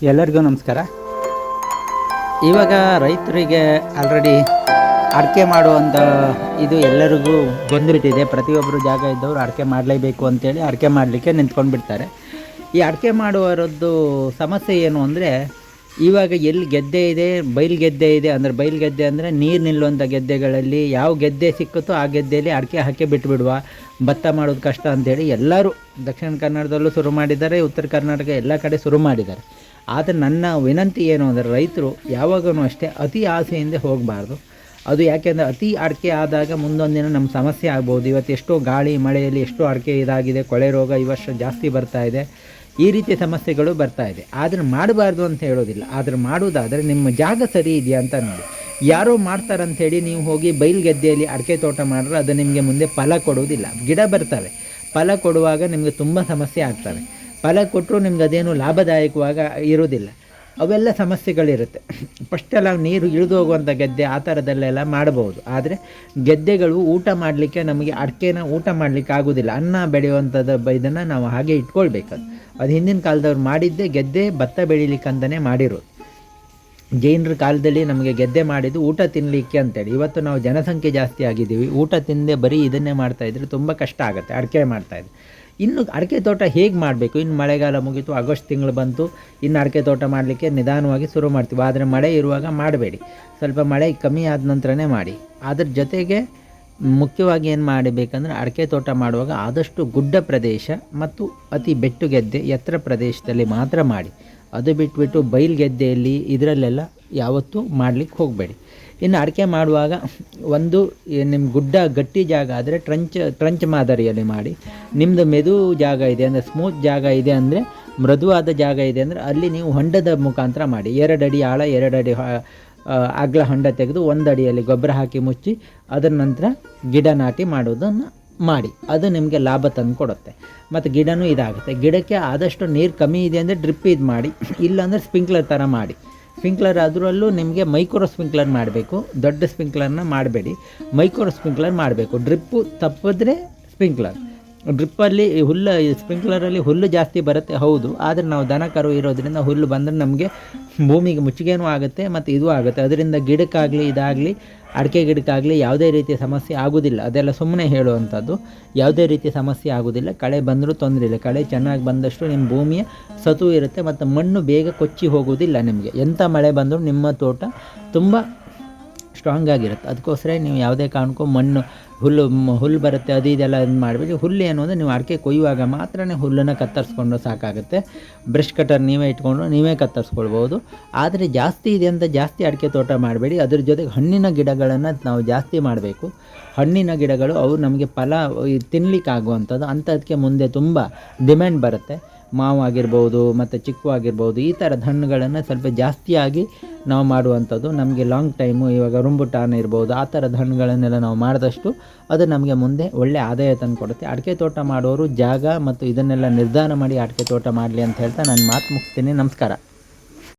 ಎಲ್ಲರಿಗೂ ನಮಸ್ಕಾರ. ಇವಾಗ ರೈತರಿಗೆ ಆಲ್ರೆಡಿ ಅಡಿಕೆ ಮಾಡುವಂಥ ಇದು ಎಲ್ಲರಿಗೂ ಬಂದುಬಿಟ್ಟಿದೆ. ಪ್ರತಿಯೊಬ್ಬರು ಜಾಗ ಇದ್ದವರು ಅಡಿಕೆ ಮಾಡಲೇಬೇಕು ಅಂತೇಳಿ ಅಡಿಕೆ ಮಾಡಲಿಕ್ಕೆ ನಿಂತ್ಕೊಂಡು ಬಿಡ್ತಾರೆ. ಈ ಅಡಿಕೆ ಮಾಡುವವರದ್ದು ಸಮಸ್ಯೆ ಏನು ಅಂದರೆ, ಇವಾಗ ಎಲ್ಲಿ ಗೆದ್ದೆ ಇದೆ, ಬಯಲು ಗೆದ್ದೆ ಇದೆ ಅಂದರೆ, ಬಯಲು ಗೆದ್ದೆ ಅಂದರೆ ನೀರು ನಿಲ್ಲುವಂಥ ಗೆದ್ದೆಗಳಲ್ಲಿ ಯಾವ ಗೆದ್ದೆ ಸಿಕ್ಕುತ್ತೋ ಆ ಗೆದ್ದೆಯಲ್ಲಿ ಅಡಿಕೆ ಹಾಕಿ ಬಿಟ್ಟುಬಿಡುವ, ಭತ್ತ ಮಾಡೋದು ಕಷ್ಟ ಅಂಥೇಳಿ ಎಲ್ಲರೂ ದಕ್ಷಿಣ ಕನ್ನಡದಲ್ಲೂ ಶುರು ಮಾಡಿದ್ದಾರೆ, ಉತ್ತರ ಕರ್ನಾಟಕ ಎಲ್ಲ ಕಡೆ ಶುರು ಮಾಡಿದ್ದಾರೆ. ಆದರೆ ನನ್ನ ವಿನಂತಿ ಏನು ಅಂದರೆ, ರೈತರು ಯಾವಾಗೂ ಅಷ್ಟೇ ಅತಿ ಆಸೆಯಿಂದ ಹೋಗಬಾರ್ದು. ಅದು ಯಾಕೆಂದರೆ ಅತಿ ಅಡಿಕೆ ಆದಾಗ ಮುಂದೊಂದು ದಿನ ನಮ್ಮ ಸಮಸ್ಯೆ ಆಗ್ಬೋದು. ಇವತ್ತು ಎಷ್ಟೋ ಗಾಳಿ ಮಳೆಯಲ್ಲಿ ಎಷ್ಟೋ ಅಡಿಕೆ ಇದಾಗಿದೆ, ಕೊಳೆ ರೋಗ ಈ ವರ್ಷ ಜಾಸ್ತಿ ಬರ್ತಾ ಇದೆ, ಈ ರೀತಿಯ ಸಮಸ್ಯೆಗಳು ಬರ್ತಾ ಇದೆ. ಆದರೆ ಮಾಡಬಾರ್ದು ಅಂತ ಹೇಳೋದಿಲ್ಲ, ಆದರೆ ಮಾಡುವುದಾದರೆ ನಿಮ್ಮ ಜಾಗ ಸರಿ ಇದೆಯಾ ಅಂತ ನೋಡಿ. ಯಾರೋ ಮಾಡ್ತಾರಂಥೇಳಿ ನೀವು ಹೋಗಿ ಬಯಲು ಗೆದ್ದೆಯಲ್ಲಿ ಅಡಿಕೆ ತೋಟ ಮಾಡಿದ್ರೆ ಅದು ನಿಮಗೆ ಮುಂದೆ ಫಲ ಕೊಡುವುದಿಲ್ಲ. ಗಿಡ ಬರ್ತವೆ, ಫಲ ಕೊಡುವಾಗ ನಿಮಗೆ ತುಂಬ ಸಮಸ್ಯೆ ಆಗ್ತವೆ. ಫಲ ಕೊಟ್ಟರು ನಿಮ್ಗೆ ಅದೇನು ಲಾಭದಾಯಕವಾಗ ಇರೋದಿಲ್ಲ. ಅವೆಲ್ಲ ಸಮಸ್ಯೆಗಳಿರುತ್ತೆ. ಫಸ್ಟೆಲ್ಲ ನೀರು ಇಳಿದು ಹೋಗುವಂಥ ಗೆದ್ದೆ ಆ ಥರದಲ್ಲೆಲ್ಲ ಮಾಡ್ಬೋದು. ಆದರೆ ಗೆದ್ದೆಗಳು ಊಟ ಮಾಡಲಿಕ್ಕೆ, ನಮಗೆ ಅಡಿಕೆನ ಊಟ ಮಾಡಲಿಕ್ಕೆ ಆಗೋದಿಲ್ಲ. ಅನ್ನ ಬೆಳೆಯುವಂಥದ್ದು ಇದನ್ನು ನಾವು ಹಾಗೆ ಇಟ್ಕೊಳ್ಬೇಕು. ಅದು ಹಿಂದಿನ ಕಾಲದವ್ರು ಮಾಡಿದ್ದೇ ಗೆದ್ದೆ ಭತ್ತ ಬೆಳೀಲಿಕ್ಕಂತಲೇ ಮಾಡಿರೋದು. ಜೈನರ ಕಾಲದಲ್ಲಿ ನಮಗೆ ಗೆದ್ದೆ ಮಾಡಿದ್ದು ಊಟ ತಿನ್ನಲಿಕ್ಕೆ ಅಂತೇಳಿ. ಇವತ್ತು ನಾವು ಜನಸಂಖ್ಯೆ ಜಾಸ್ತಿ ಆಗಿದ್ದೀವಿ, ಊಟ ತಿನ್ನದೆ ಬರೀ ಇದನ್ನೇ ಮಾಡ್ತಾಯಿದ್ರೆ ತುಂಬ ಕಷ್ಟ ಆಗುತ್ತೆ. ಅಡಿಕೆ ಮಾಡ್ತಾಯಿದ್ರು. ಇನ್ನು ಅಡಿಕೆ ತೋಟ ಹೇಗೆ ಮಾಡಬೇಕು? ಇನ್ನು ಮಳೆಗಾಲ ಮುಗೀತು, ಆಗಸ್ಟ್ ತಿಂಗಳು ಬಂತು, ಇನ್ನು ಅಡಿಕೆ ತೋಟ ಮಾಡಲಿಕ್ಕೆ ನಿಧಾನವಾಗಿ ಶುರು ಮಾಡ್ತೀವಿ. ಆದರೆ ಮಳೆ ಇರುವಾಗ ಮಾಡಬೇಡಿ, ಸ್ವಲ್ಪ ಮಳೆ ಕಮ್ಮಿ ಆದ ನಂತರನೇ ಮಾಡಿ. ಅದ್ರ ಜೊತೆಗೆ ಮುಖ್ಯವಾಗಿ ಏನು ಮಾಡಬೇಕಂದ್ರೆ, ಅಡಿಕೆ ತೋಟ ಮಾಡುವಾಗ ಆದಷ್ಟು ಗುಡ್ಡ ಪ್ರದೇಶ ಮತ್ತು ಅತಿ ಬೆಟ್ಟು ಗೆದ್ದೆ ಎತ್ತರ ಪ್ರದೇಶದಲ್ಲಿ ಮಾತ್ರ ಮಾಡಿ. ಅದು ಬಿಟ್ಬಿಟ್ಟು ಬಯಲು ಗೆದ್ದೆಯಲ್ಲಿ ಇದರಲ್ಲೆಲ್ಲ ಯಾವತ್ತೂ ಮಾಡಲಿಕ್ಕೆ ಹೋಗಬೇಡಿ. ಇನ್ನು ಅಡಿಕೆ ಮಾಡುವಾಗ ಒಂದು ನಿಮ್ಮ ಗುಡ್ಡ ಗಟ್ಟಿ ಜಾಗ ಆದರೆ ಟ್ರಂಚ್ ಮಾದರಿಯಲ್ಲಿ ಮಾಡಿ. ನಿಮ್ಮದು ಮೆದು ಜಾಗ ಇದೆ ಅಂದರೆ, ಸ್ಮೂತ್ ಜಾಗ ಇದೆ ಅಂದರೆ, ಮೃದುವಾದ ಜಾಗ ಇದೆ ಅಂದರೆ ಅಲ್ಲಿ ನೀವು ಹೊಂಡದ ಮುಖಾಂತರ ಮಾಡಿ. 2 ಅಡಿ ಆಳ 2 ಅಡಿ ಅಗಲ ಹೊಂಡ ತೆಗೆದು 1 ಅಡಿಯಲ್ಲಿ ಗೊಬ್ಬರ ಹಾಕಿ ಮುಚ್ಚಿ ಅದರ ನಂತರ ಗಿಡ ನಾಟಿ ಮಾಡೋದನ್ನು ಮಾಡಿ. ಅದು ನಿಮಗೆ ಲಾಭ ತಂದು ಕೊಡುತ್ತೆ ಮತ್ತು ಗಿಡನೂ ಇದಾಗುತ್ತೆ. ಗಿಡಕ್ಕೆ ಆದಷ್ಟು ನೀರು ಕಮ್ಮಿ ಇದೆ ಅಂದರೆ ಡ್ರಿಪ್ ಇದು ಮಾಡಿ, ಇಲ್ಲಾಂದರೆ ಸ್ಪ್ರಿಂಕ್ಲರ್ ಥರ ಮಾಡಿ. ಸ್ಪ್ರಿಂಕ್ಲರ್ ಅದರಲ್ಲೂ ನಿಮಗೆ ಮೈಕ್ರೋ ಸ್ಪ್ರಿಂಕ್ಲರ್ ಮಾಡಬೇಕು, ದೊಡ್ಡ ಸ್ಪ್ರಿಂಕ್ಲರ್ನ ಮಾಡಬೇಡಿ, ಮೈಕ್ರೋ ಸ್ಪ್ರಿಂಕ್ಲರ್ ಮಾಡಬೇಕು. ಡ್ರಿಪ್ಪು ತಪ್ಪಿದ್ರೆ ಸ್ಪ್ರಿಂಕ್ಲರ್. ಡ್ರಿಪ್ಪಲ್ಲಿ ಹುಲ್ಲು, ಸ್ಪ್ರಿಂಕ್ಲರಲ್ಲಿ ಹುಲ್ಲು ಜಾಸ್ತಿ ಬರುತ್ತೆ ಹೌದು, ಆದರೆ ನಾವು ದನ ಕರು ಇರೋದ್ರಿಂದ ಹುಲ್ಲು ಬಂದರೆ ನಮಗೆ ಭೂಮಿಗೆ ಮುಚ್ಚಿಗೆನೂ ಆಗುತ್ತೆ ಮತ್ತು ಇದು ಆಗುತ್ತೆ. ಅದರಿಂದ ಗಿಡಕ್ಕಾಗಲಿ ಇದಾಗಲಿ, ಅಡಿಕೆ ಗಿಡಕ್ಕಾಗಲಿ ಯಾವುದೇ ರೀತಿಯ ಸಮಸ್ಯೆ ಆಗೋದಿಲ್ಲ. ಅದೆಲ್ಲ ಸುಮ್ಮನೆ ಹೇಳುವಂಥದ್ದು. ಯಾವುದೇ ರೀತಿಯ ಸಮಸ್ಯೆ ಆಗೋದಿಲ್ಲ. ಕಳೆ ಬಂದರೂ ತೊಂದರೆ ಇಲ್ಲ. ಕಳೆ ಚೆನ್ನಾಗಿ ಬಂದಷ್ಟು ನಿಮ್ಮ ಭೂಮಿಯ ಸತು ಇರುತ್ತೆ ಮತ್ತು ಮಣ್ಣು ಬೇಗ ಕೊಚ್ಚಿ ಹೋಗೋದಿಲ್ಲ. ನಿಮಗೆ ಎಂಥ ಮಳೆ ಬಂದರೂ ನಿಮ್ಮ ತೋಟ ತುಂಬ ಸ್ಟ್ರಾಂಗ್ ಆಗಿರುತ್ತೆ. ಅದಕ್ಕೋಸ್ಕರ ನೀವು ಯಾವುದೇ ಕಾರಣಕ್ಕೂ ಮಣ್ಣು ಹುಲ್ಲು ಬರುತ್ತೆ ಅದು ಇದೆಲ್ಲ ಮಾಡಬೇಡಿ. ಹುಲ್ಲು ಏನು ಅಂದರೆ, ನೀವು ಅಡಿಕೆ ಕೊಯ್ಯುವಾಗ ಮಾತ್ರ ಹುಲ್ಲನ್ನು ಕತ್ತರಿಸ್ಕೊಂಡು ಸಾಕಾಗುತ್ತೆ. ಬ್ರಷ್ ಕಟರ್ ನೀವೇ ಇಟ್ಕೊಂಡು ನೀವೇ ಕತ್ತರಿಸ್ಕೊಳ್ಬೋದು. ಆದರೆ ಜಾಸ್ತಿ ಇದೆ ಅಂತ ಜಾಸ್ತಿ ಅಡಿಕೆ ತೋಟ ಮಾಡಬೇಡಿ. ಅದ್ರ ಜೊತೆಗೆ ಹಣ್ಣಿನ ಗಿಡಗಳನ್ನು ನಾವು ಜಾಸ್ತಿ ಮಾಡಬೇಕು. ಹಣ್ಣಿನ ಗಿಡಗಳು ಅವು ನಮಗೆ ಫಲ ತಿನ್ನಲಿಕ್ಕಾಗುವಂಥದ್ದು, ಅಂಥದಕ್ಕೆ ಮುಂದೆ ತುಂಬ ಡಿಮ್ಯಾಂಡ್ ಬರುತ್ತೆ. ಮಾವು ಆಗಿರ್ಬೋದು ಮತ್ತು ಚಿಕ್ಕು ಆಗಿರ್ಬೋದು, ಈ ಥರದ ಹಣ್ಣುಗಳನ್ನು ಸ್ವಲ್ಪ ಜಾಸ್ತಿಯಾಗಿ ನಾವು ಮಾಡುವಂಥದ್ದು. ನಮಗೆ ಲಾಂಗ್ ಟೈಮು, ಇವಾಗ ರುಂಬುಟಾನ್ ಇರ್ಬೋದು, ಆ ಥರದ ಹಣ್ಣುಗಳನ್ನೆಲ್ಲ ನಾವು ಮಾಡಿದಷ್ಟು ಅದು ನಮಗೆ ಮುಂದೆ ಒಳ್ಳೆಯ ಆದಾಯ ತಂದು ಕೊಡುತ್ತೆ. ಅಡಿಕೆ ತೋಟ ಮಾಡೋರು ಜಾಗ ಮತ್ತು ಇದನ್ನೆಲ್ಲ ನಿರ್ಧಾರ ಮಾಡಿ ಅಡಿಕೆ ತೋಟ ಮಾಡಲಿ ಅಂತ ಹೇಳ್ತಾ ನಾನು ಮಾತು ಮುಗಿಸ್ತೀನಿ. ನಮಸ್ಕಾರ.